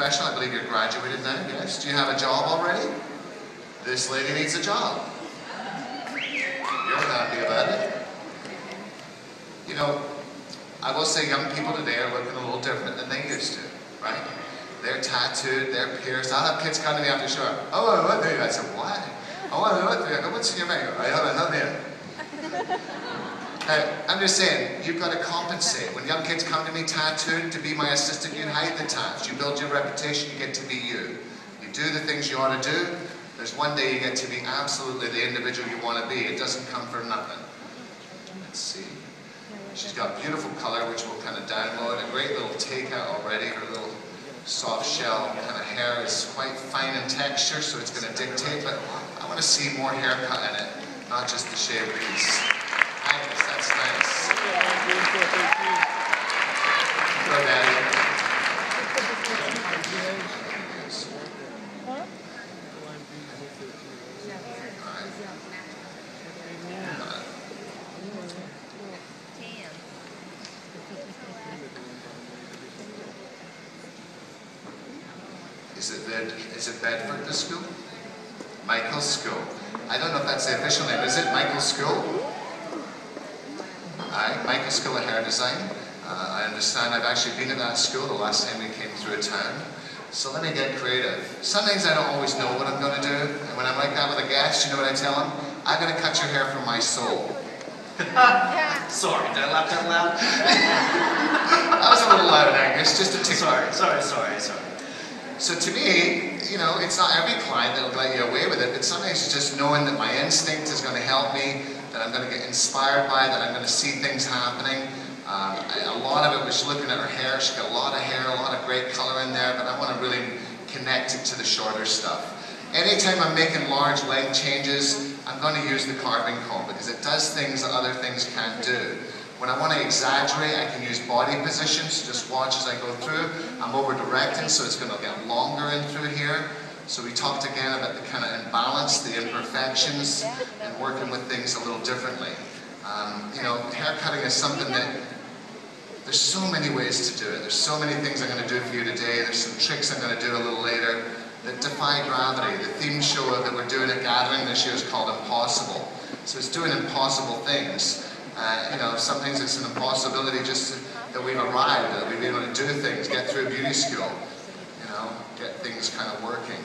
professional. I believe you're graduated now, yes. Do you have a job already? This lady needs a job. You're happy about it. You know, I will say young people today are looking a little different than they used to, right? They're tattooed, they're pierced. I'll have kids come to me after the show. Oh, what do you? I said, what? What's in your menu? I have nothing. I'm just saying, you've got to compensate. When young kids come to me tattooed, to be my assistant, you hide the tats. You build your reputation, you get to be you. You do the things you ought to do. There's one day you get to be absolutely the individual you want to be. It doesn't come for nothing. Let's see. She's got beautiful color, which we'll kind of download. A great little takeout already. Her little soft shell kind of hair is quite fine in texture, so it's going to dictate, but I want to see more haircut in it, not just the shaved piece. Nice, that's nice. Go, Daddy. Is it Bedford, the school? Michael's School. I don't know if that's the official name. Is it Michael's School? Aye, Michael's School of Hair Design. I understand I've actually been at that school the last time we came through a town. So let me get creative. Sometimes I don't always know what I'm going to do. And when I'm like that with a guest, you know what I tell them? I'm going to cut your hair from my soul. Sorry, did I laugh that loud? That was a little loud, Angus, just a tick. Sorry. So to me, you know, it's not every client that'll let you away with it, but sometimes it's just knowing that my instinct is going to help me, that I'm going to get inspired by, that I'm going to see things happening. A lot of it was looking at her hair. She's got a lot of hair, a lot of great color in there, but I want to really connect it to the shorter stuff. Anytime I'm making large length changes, I'm going to use the carving comb because it does things that other things can't do. When I want to exaggerate, I can use body positions. Just watch as I go through. I'm over-directing, so it's going to get longer in through here. So we talked again about the kind of imbalance, the imperfections, and working with things a little differently. You know, hair cutting is something that there's so many ways to do it. There's so many things I'm going to do for you today. There's some tricks I'm going to do a little later that defy gravity. The theme show that we're doing at Gathering this year is called Impossible. So it's doing impossible things. You know, sometimes it's an impossibility just that we've arrived, that we've been able to do things, get through a beauty school, you know, get things kind of working.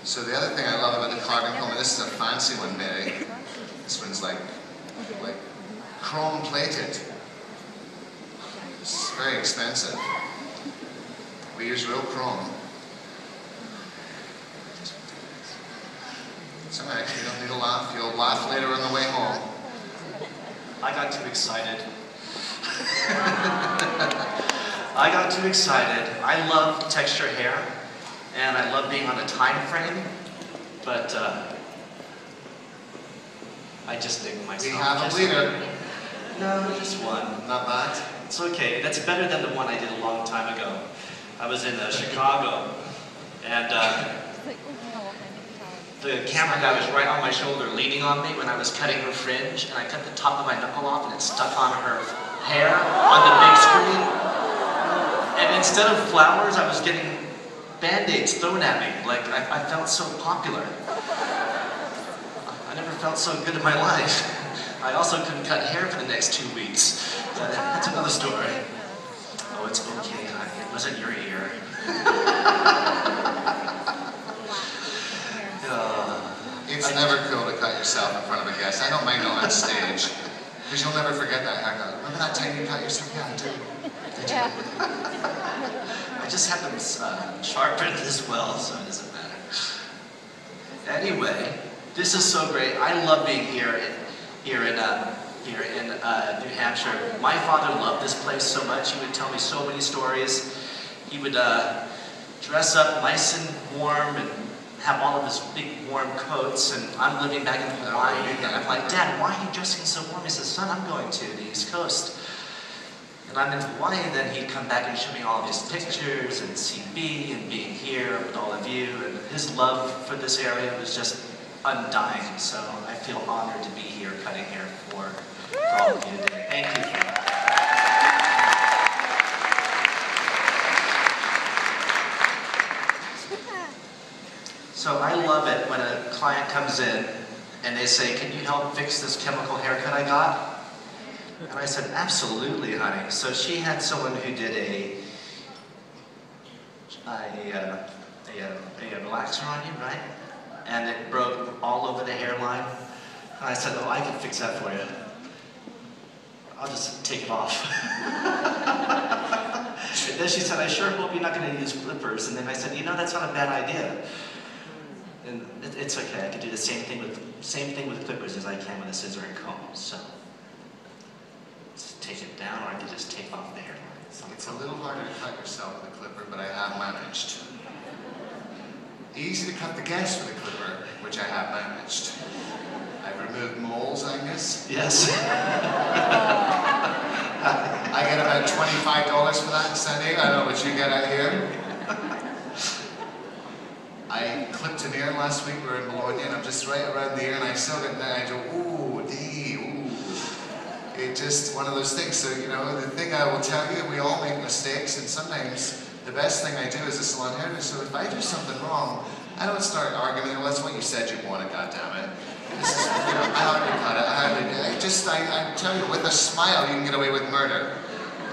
So the other thing I love about the carving comb, and this is a fancy one, Mary. This one's like chrome plated. It's very expensive. We use real chrome. It's alright, you don't need to laugh. You'll laugh later on the way home. I got too excited. I got too excited. I love texture hair, and I love being on a time frame, but I just dig myself. We have a leader. No, just one. Not bad. It's okay. That's better than the one I did a long time ago. I was in Chicago, and the camera guy was right on my shoulder, leaning on me when I was cutting her fringe, and I cut the top of my knuckle off, and it stuck on her hair on the big screen. And instead of flowers, I was getting Band-Aids thrown at me. Like, I felt so popular. I never felt so good in my life. I also couldn't cut hair for the next 2 weeks. That's another story. Oh, it's okay, honey. It wasn't your ear. It's never cool to cut yourself in front of a guest. I don't mind it on stage, because you'll never forget that haircut. Remember that time you cut yourself? Yeah, I do. Did you? I just have them sharpened as well, so it doesn't matter. Anyway, this is so great. I love being here in New Hampshire. My father loved this place so much. He would tell me so many stories. He would dress up nice and warm and have all of his big warm coats, and I'm living back in Hawaii, and I'm like, Dad, why are you dressing so warm? He says, son, I'm going to the East Coast. And I'm in Hawaii, and then he'd come back and show me all of his pictures, and CB, and being here with all of you, and his love for this area was just undying, so I feel honored to be here cutting hair for all of you today. Thank you for that. So I love it when a client comes in and they say, can you help fix this chemical haircut I got? And I said, absolutely, honey. So she had someone who did a relaxer on you, right? And it broke all over the hairline. And I said, oh, I can fix that for you. I'll just take it off. Then she said, I sure hope you're not going to use clippers. And then I said, you know, that's not a bad idea. And it's okay. I can do the same thing with clippers as I can with a scissor and comb. So just take it down, or I can just take off the hairline. So it's a little harder to cut yourself with a clipper, but I have managed. Easy to cut the guests with a clipper, which I have managed. I've removed moles, Angus. Yes. I get about $25 for that in San Diego. I don't know what you get out here. I clipped an ear last week. We were in Bologna, and I'm just right around the ear, and I still get that. I go, ooh, dee, ooh. It's just one of those things. So, you know, the thing I will tell you, we all make mistakes, and sometimes the best thing I do as a salon hairdresser, so if I do something wrong, I don't start arguing, well, that's what you said you wanted, goddammit. This is, you know, I hardly cut it, I tell you, with a smile, you can get away with murder.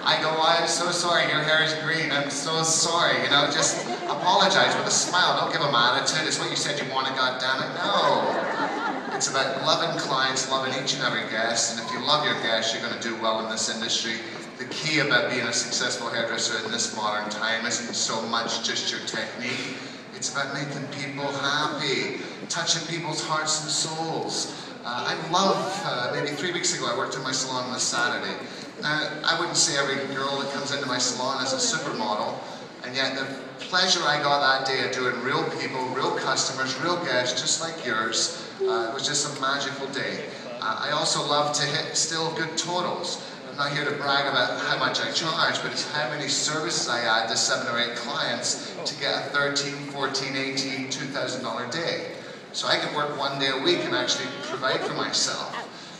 I go, I'm so sorry, your hair is green, I'm so sorry, you know, just apologize with a smile, don't give them attitude, it's what you said you wanted, goddammit. No. It's about loving clients, loving each and every guest, and if you love your guests, you're going to do well in this industry. The key about being a successful hairdresser in this modern time isn't so much just your technique, it's about making people happy, touching people's hearts and souls. I love, maybe 3 weeks ago I worked in my salon on a Saturday. Now, I wouldn't say every girl that comes into my salon is a supermodel, and yet the pleasure I got that day of doing real people, real customers, real guests, just like yours, it was just a magical day. I also love to hit still good totals. I'm not here to brag about how much I charge, but it's how many services I add to 7 or 8 clients to get a $13, $14, $18, $2,000 day. So I can work 1 day a week and actually provide for myself.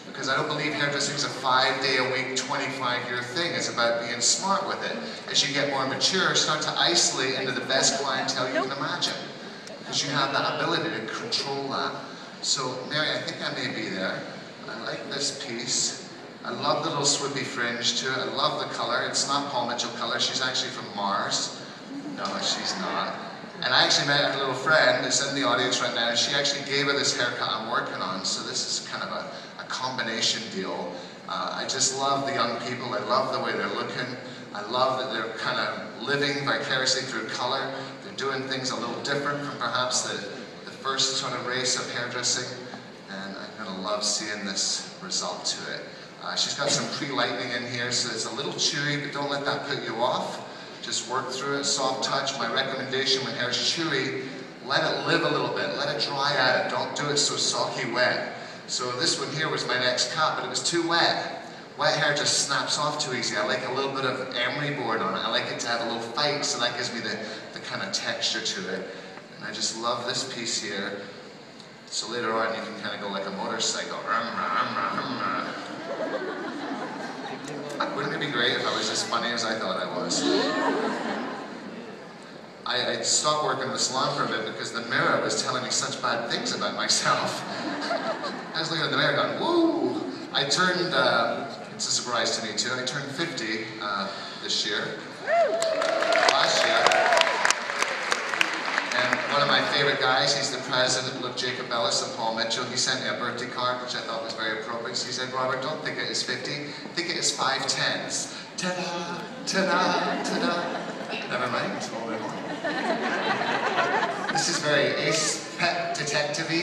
Because I don't believe hairdressing is a 5-day-a-week, 25-year thing. It's about being smart with it. As you get more mature, start to isolate into the best clientele you can imagine. Because you have that ability to control that. So, Mary, I think I may be there. I like this piece. I love the little swoopy fringe to it. I love the color. It's not Paul Mitchell color. She's actually from Mars. No, she's not. And I actually met a little friend that's in the audience right now, and she actually gave her this haircut I'm working on. So this is kind of a combination deal. I just love the young people. I love the way they're looking. I love that they're kind of living vicariously through color. They're doing things a little different from perhaps the first sort of race of hairdressing. And I'm going to love seeing this result to it. She's got some pre-lightening in here, so it's a little chewy, but don't let that put you off. Just work through it, soft touch. My recommendation when hair's chewy, let it live a little bit, let it dry out. Don't do it so sulky wet. So this one here was my next cut, but it was too wet. Wet hair just snaps off too easy. I like a little bit of emery board on it. I like it to have a little fight, so that gives me the kind of texture to it. And I just love this piece here. So later on you can kind of go like a motorcycle. Wouldn't it be great if I was as funny as I thought I was? I stopped working in the salon for a bit because the mirror was telling me such bad things about myself. I was looking at the mirror going, woo! I turned, it's a surprise to me too, I turned 50 this year, last year. And one of my favorite guys, he's the president of Jacob Ellis and Paul Mitchell. He sent me a birthday card, which I thought was very appropriate. So he said, Robert, don't think it is 50, think it is 5 10s. Ta-da, ta-da, ta-da. Never mind. This is very ace pet detective-y.